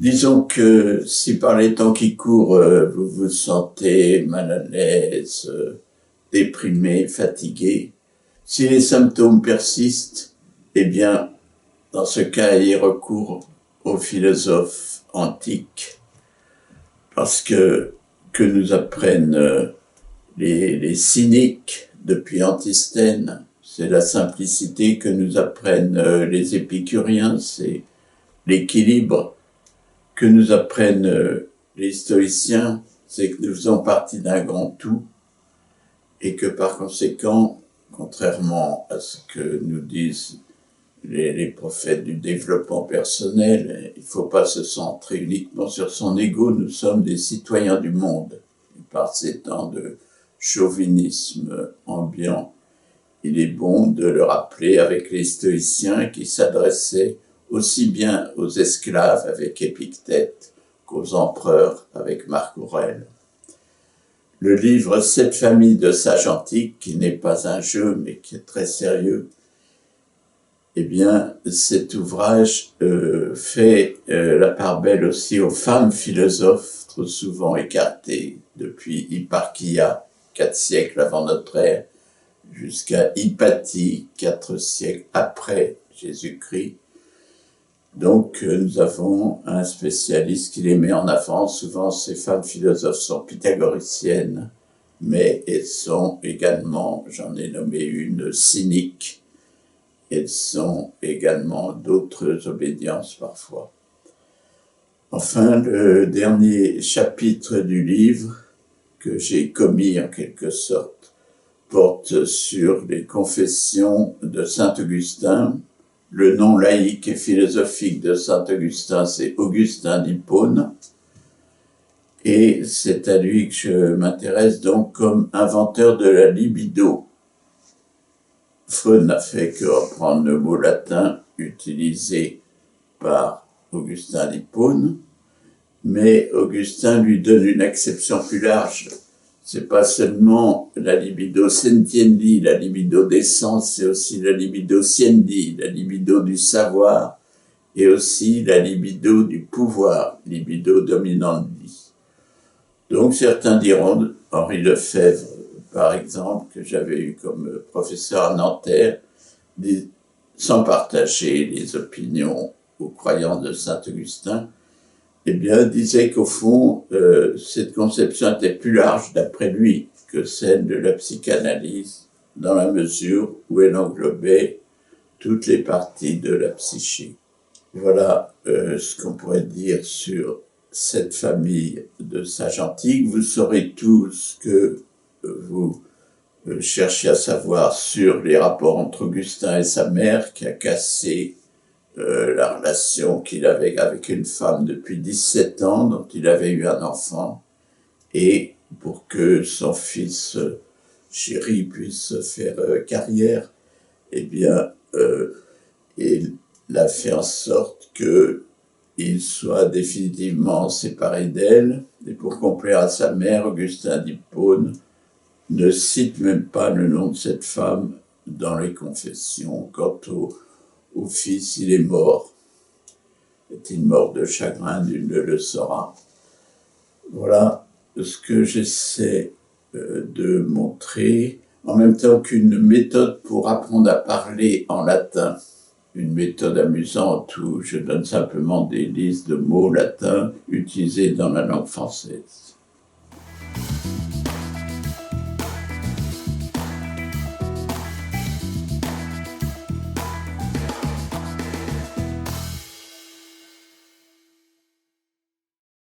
Disons que si par les temps qui courent, vous vous sentez mal à l'aise, déprimé, fatigué, si les symptômes persistent, eh bien, dans ce cas, ayez recours aux philosophes antiques, parce que nous apprennent les cyniques depuis Antisthène, c'est la simplicité. Que nous apprennent les épicuriens, c'est l'équilibre. Que nous apprennent les stoïciens, c'est que nous faisons partie d'un grand tout, et que par conséquent, contrairement à ce que nous disent les prophètes du développement personnel, il ne faut pas se centrer uniquement sur son ego. Nous sommes des citoyens du monde. Et par ces temps de chauvinisme ambiant, il est bon de le rappeler avec les stoïciens qui s'adressaient aussi bien aux esclaves avec Épictète qu'aux empereurs avec Marc Aurèle. Le livre « Sept familles de sages antiques », qui n'est pas un jeu mais qui est très sérieux, eh bien, cet ouvrage fait la part belle aussi aux femmes philosophes, trop souvent écartées depuis Hipparchia, 4 siècles avant notre ère, jusqu'à Hypatie, 4 siècles après Jésus-Christ. Donc, nous avons un spécialiste qui les met en avant. Souvent, ces femmes philosophes sont pythagoriciennes, mais elles sont également, j'en ai nommé une, cynique. Elles sont également d'autres obédiences parfois. Enfin, le dernier chapitre du livre, que j'ai commis en quelque sorte, porte sur les confessions de saint Augustin. Le nom laïque et philosophique de saint Augustin, c'est Augustin d'Hippone. Et c'est à lui que je m'intéresse donc comme inventeur de la libido. Freud n'a fait que reprendre le mot latin utilisé par Augustin d'Hippone, mais Augustin lui donne une acception plus large. C'est pas seulement la libido sentiendi, la libido des sens, c'est aussi la libido siendi, la libido du savoir, et aussi la libido du pouvoir, libido dominandi. Donc certains diront, Henri Lefebvre par exemple, que j'avais eu comme professeur à Nanterre, sans partager les opinions aux croyants de saint Augustin, eh bien, disait qu'au fond, cette conception était plus large, d'après lui, que celle de la psychanalyse, dans la mesure où elle englobait toutes les parties de la psyché. Voilà ce qu'on pourrait dire sur cette famille de sages antiques. Vous saurez tout ce que vous cherchez à savoir sur les rapports entre Augustin et sa mère, qui a cassé la relation qu'il avait avec une femme depuis 17 ans, dont il avait eu un enfant, et pour que son fils chéri puisse faire carrière, eh bien, il a fait en sorte qu'il soit définitivement séparé d'elle, et pour complaire à sa mère, Augustin d'Hippone ne cite même pas le nom de cette femme dans les confessions. Quant au fils, il est mort. Est-il mort de chagrin? Nul ne le saura. Voilà ce que j'essaie de montrer, en même temps qu'une méthode pour apprendre à parler en latin. Une méthode amusante où je donne simplement des listes de mots latins utilisés dans la langue française.